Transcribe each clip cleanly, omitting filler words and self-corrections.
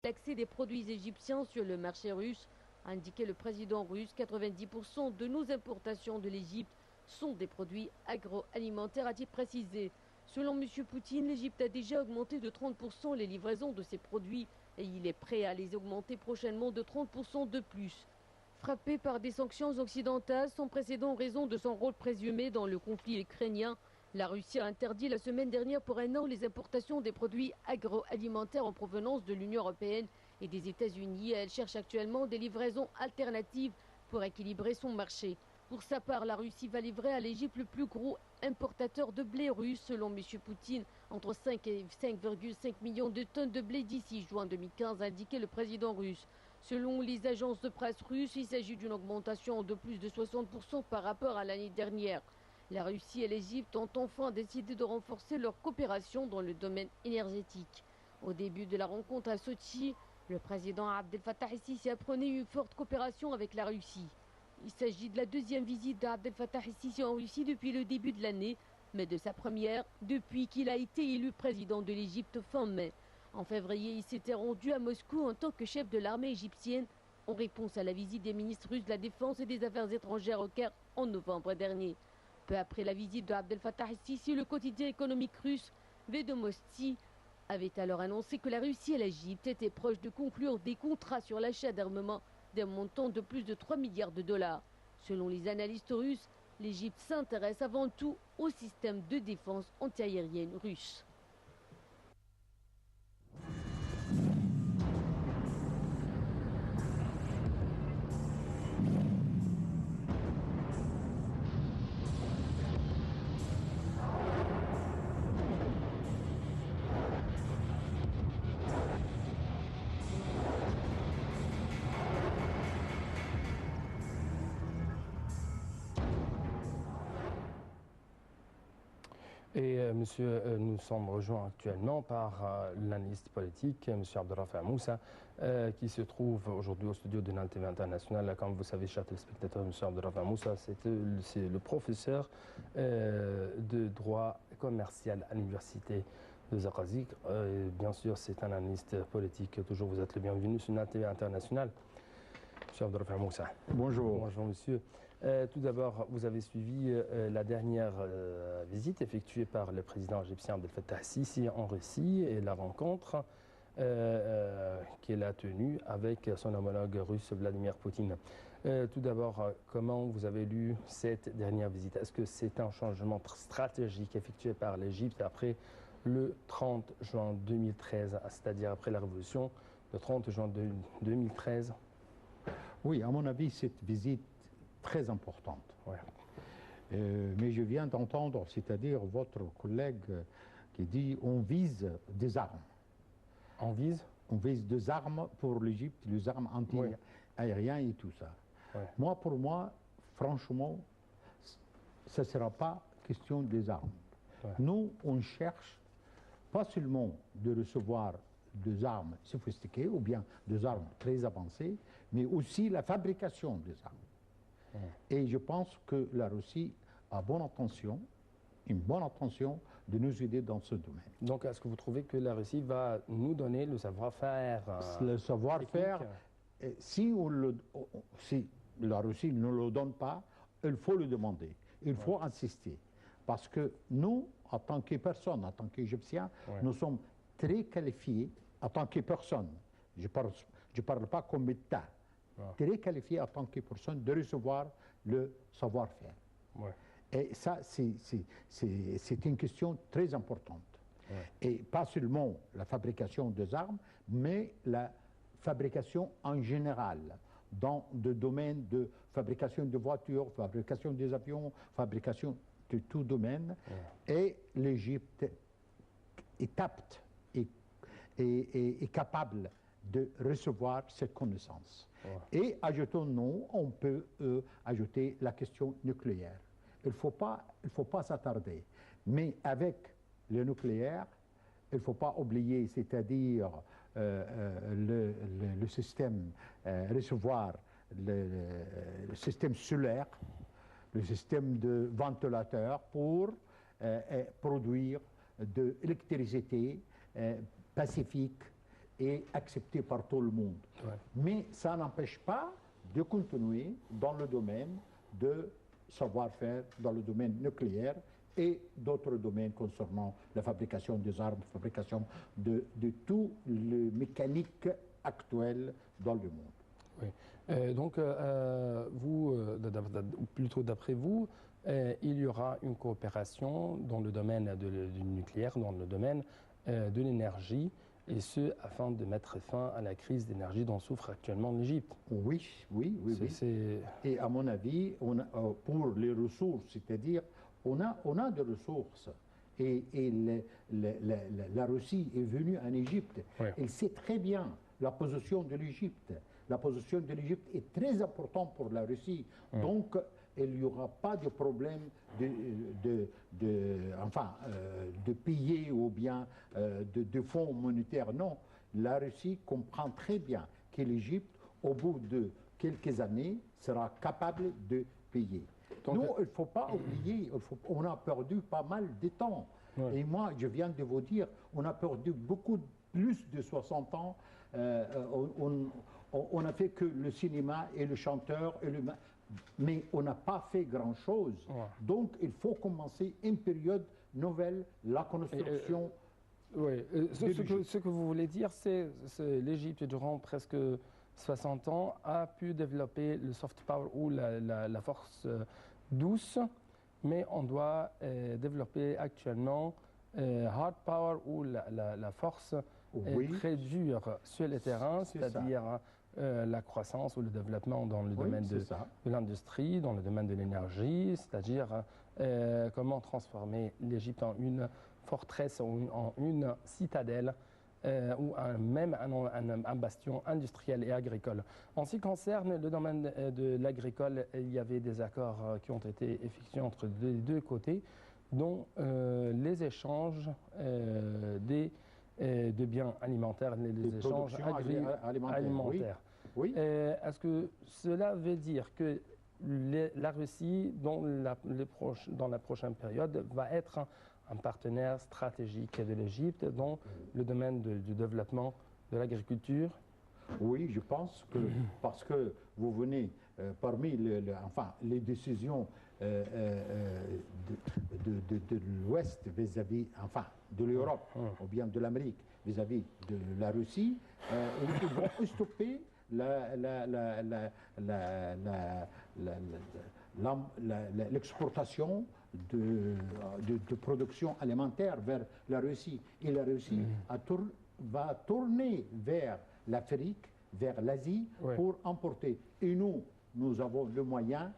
d'accès des produits égyptiens sur le marché russe. A indiqué le président russe, 90% de nos importations de l'Égypte sont des produits agroalimentaires, a-t-il précisé. Selon M. Poutine, l'Égypte a déjà augmenté de 30% les livraisons de ces produits et il est prêt à les augmenter prochainement de 30% de plus. Frappé par des sanctions occidentales sans précédent en raison de son rôle présumé dans le conflit ukrainien, la Russie a interdit la semaine dernière pour un an les importations des produits agroalimentaires en provenance de l'Union européenne et des États-Unis. Elle cherche actuellement des livraisons alternatives pour équilibrer son marché. Pour sa part, la Russie va livrer à l'Égypte le plus gros importateur de blé russe, selon M. Poutine, entre 5 et 5,5 millions de tonnes de blé d'ici juin 2015, a indiqué le président russe. Selon les agences de presse russes, il s'agit d'une augmentation de plus de 60% par rapport à l'année dernière. La Russie et l'Égypte ont enfin décidé de renforcer leur coopération dans le domaine énergétique. Au début de la rencontre à Sochi, le président Abdel Fattah el-Sisi apprenait une forte coopération avec la Russie. Il s'agit de la deuxième visite d'Abdel Fattah el-Sisi en Russie depuis le début de l'année, mais de sa première depuis qu'il a été élu président de l'Égypte fin mai. En février, il s'était rendu à Moscou en tant que chef de l'armée égyptienne en réponse à la visite des ministres russes de la Défense et des Affaires étrangères au Caire en novembre dernier. Peu après la visite de Abdel Fattah el-Sisi, le quotidien économique russe Vedomosti avait alors annoncé que la Russie et l'Égypte étaient proches de conclure des contrats sur l'achat d'armement d'un montant de plus de 3 milliards de dollars. Selon les analystes russes, l'Égypte s'intéresse avant tout au système de défense antiaérienne russe. Et monsieur, nous sommes rejoints actuellement par l'analyste politique, monsieur Abdelrafa Moussa, qui se trouve aujourd'hui au studio de NAL TV International. Comme vous savez, chers téléspectateurs, monsieur Abdelrafa Moussa, c'est le professeur de droit commercial à l'université de Zaqazig. Bien sûr, c'est un analyste politique. Toujours, vous êtes le bienvenu sur NAL TV International. Monsieur Abdelrafa Moussa. Bonjour. Bonjour, monsieur. Tout d'abord, vous avez suivi la dernière visite effectuée par le président égyptien Abdel Fattah el-Sisi en Russie et la rencontre qu'il a tenue avec son homologue russe Vladimir Poutine. Tout d'abord, comment vous avez lu cette dernière visite? Est-ce que c'est un changement stratégique effectué par l'Égypte après le 30 juin 2013, c'est-à-dire après la révolution, le 30 juin 2013? Oui, à mon avis, cette visite très importante. Ouais. Mais je viens d'entendre, c'est-à-dire votre collègue qui dit on vise des armes. On vise? On vise des armes pour l'Égypte, les armes anti-aériennes et tout ça. Ouais. Moi, pour moi, franchement, ce ne sera pas question des armes. Ouais. Nous, on cherche pas seulement de recevoir des armes sophistiquées ou bien des armes très avancées, mais aussi la fabrication des armes. Et je pense que la Russie a une bonne intention de nous aider dans ce domaine. Donc, est-ce que vous trouvez que la Russie va nous donner le savoir-faire le savoir-faire, si la Russie ne le donne pas, il faut le demander, il faut insister. Parce que nous, en tant que personne, en tant qu'Égyptiens, nous sommes très qualifiés en tant que personne. Je parle pas comme État. Très qualifié en tant que personne de recevoir le savoir-faire. Et ça, c'est une question très importante. Et pas seulement la fabrication des armes, mais la fabrication en général, dans le domaine de fabrication de voitures, fabrication des avions, fabrication de tout domaine. Et l'Égypte est apte et capable de recevoir cette connaissance. Et ajoutons-nous, on peut ajouter la question nucléaire. Il ne faut pas s'attarder. Mais avec le nucléaire, il ne faut pas oublier, c'est-à-dire le système recevoir, le système solaire, le système de ventilateur pour produire de l'électricité pacifique est accepté par tout le monde. Ouais. Mais ça n'empêche pas de continuer dans le domaine de savoir-faire, dans le domaine nucléaire et d'autres domaines concernant la fabrication des armes, la fabrication de tout le mécanique actuel dans le monde. Oui. Donc, ou plutôt d'après vous, il y aura une coopération dans le domaine du nucléaire, dans le domaine de l'énergie, et ce, afin de mettre fin à la crise d'énergie dont souffre actuellement l'Égypte. Oui. Et à mon avis, pour les ressources, c'est-à-dire, on a des ressources. Et la Russie est venue en Égypte. Oui. Elle sait très bien la position de l'Égypte. La position de l'Égypte est très importante pour la Russie. Donc, il n'y aura pas de problème de payer ou bien de fonds monétaires. Non, la Russie comprend très bien que l'Égypte, au bout de quelques années, sera capable de payer. Donc, nous, il ne faut pas oublier, on a perdu pas mal de temps. Ouais. Et moi, je viens de vous dire, on a perdu beaucoup plus de 60 ans. On n'a fait que le cinéma et le chanteur, mais on n'a pas fait grand-chose. Ouais. Donc, il faut commencer une période nouvelle, la construction. Oui, ce que vous voulez dire, c'est l'Égypte, durant presque 60 ans, a pu développer le soft power ou la force douce, mais on doit développer actuellement hard power ou la force très dure sur le terrain, c'est-à-dire la croissance ou le développement dans le domaine de l'industrie, dans le domaine de l'énergie, c'est-à-dire comment transformer l'Égypte en une forteresse ou en une citadelle ou même un bastion industriel et agricole. En ce qui concerne le domaine de l'agricole, il y avait des accords qui ont été effectués entre les deux côtés, dont les échanges de biens alimentaires, les échanges alimentaires. Oui. Est-ce que cela veut dire que la Russie, dans la prochaine période, va être un partenaire stratégique de l'Égypte dans le domaine du développement de l'agriculture? Oui, je pense que, parce que vous venez, parmi les décisions de l'Ouest vis-à-vis, de l'Europe, ou bien de l'Amérique vis-à-vis de la Russie, ils vont stopper l'exportation de production alimentaire vers la Russie. Et la Russie va tourner vers l'Afrique, vers l'Asie, pour importer. Et nous avons le moyen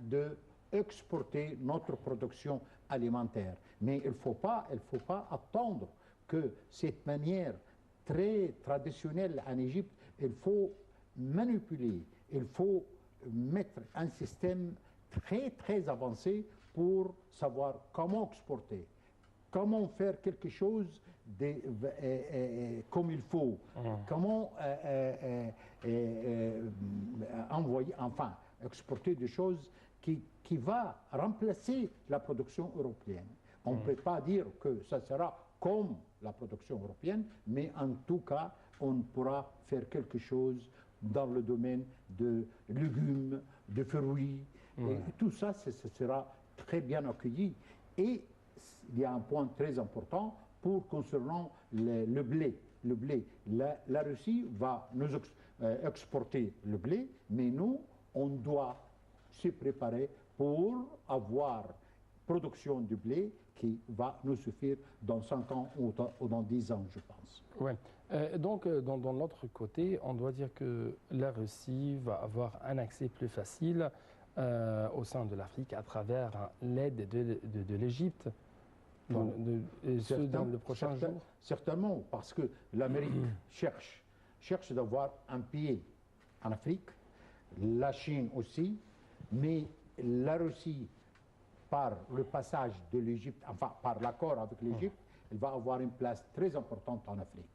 d'exporter notre production alimentaire. Mais il ne faut pas attendre que cette manière très traditionnelle en Égypte, il faut manipuler, il faut mettre un système très très avancé pour savoir comment exporter, comment faire quelque chose comme il faut, comment exporter des choses qui va remplacer la production européenne. On ne peut pas dire que ça sera comme la production européenne, mais en tout cas, on pourra faire quelque chose dans le domaine de légumes, de fruits, et tout ça, ce sera très bien accueilli. Et il y a un point très important concernant le blé. Le blé. La Russie va nous exporter le blé, mais nous, on doit se préparer pour avoir production de blé qui va nous suffire dans 5 ans ou dans 10 ans, je pense. Oui. Donc, dans l'autre côté, on doit dire que la Russie va avoir un accès plus facile au sein de l'Afrique à travers l'aide de l'Égypte dans le prochain jour. Certainement, parce que l'Amérique cherche d'avoir un pied en Afrique, la Chine aussi, mais la Russie, par le passage de l'Égypte, par l'accord avec l'Égypte, elle va avoir une place très importante en Afrique.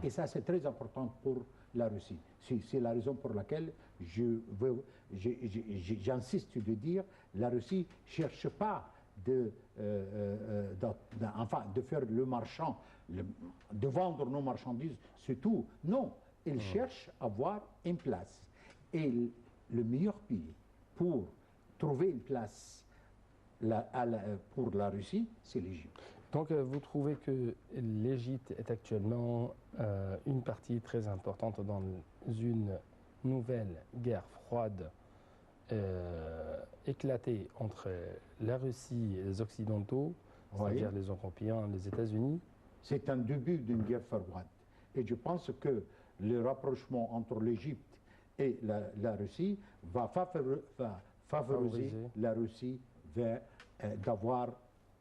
Et ça, c'est très important pour la Russie. C'est la raison pour laquelle j'insiste de dire la Russie ne cherche pas de faire le marchand de vendre nos marchandises, c'est tout. Non, ils cherchent à avoir une place. Et le meilleur pays pour trouver une place pour la Russie, c'est l'Égypte. Donc vous trouvez que l'Égypte est actuellement une partie très importante dans une nouvelle guerre froide éclatée entre la Russie et les Occidentaux, c'est-à-dire les Européens, les États-Unis? C'est un début d'une guerre froide. Et je pense que le rapprochement entre l'Égypte et la Russie va favoriser la Russie d'avoir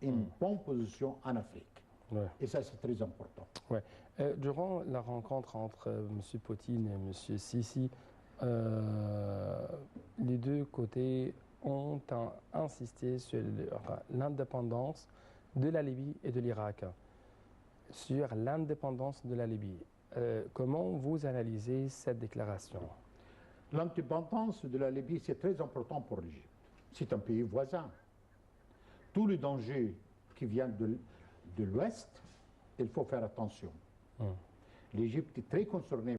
une bonne position en Afrique. Ouais. Et ça, c'est très important. Ouais. Durant la rencontre entre M. Poutine et M. Sisi, les deux côtés ont insisté sur l'indépendance de la Libye et de l'Irak. Sur l'indépendance de la Libye, comment vous analysez cette déclaration? L'indépendance de la Libye, c'est très important pour l'Égypte. C'est un pays voisin. Tous les dangers qui viennent de l'Ouest, il faut faire attention. L'Égypte est très concernée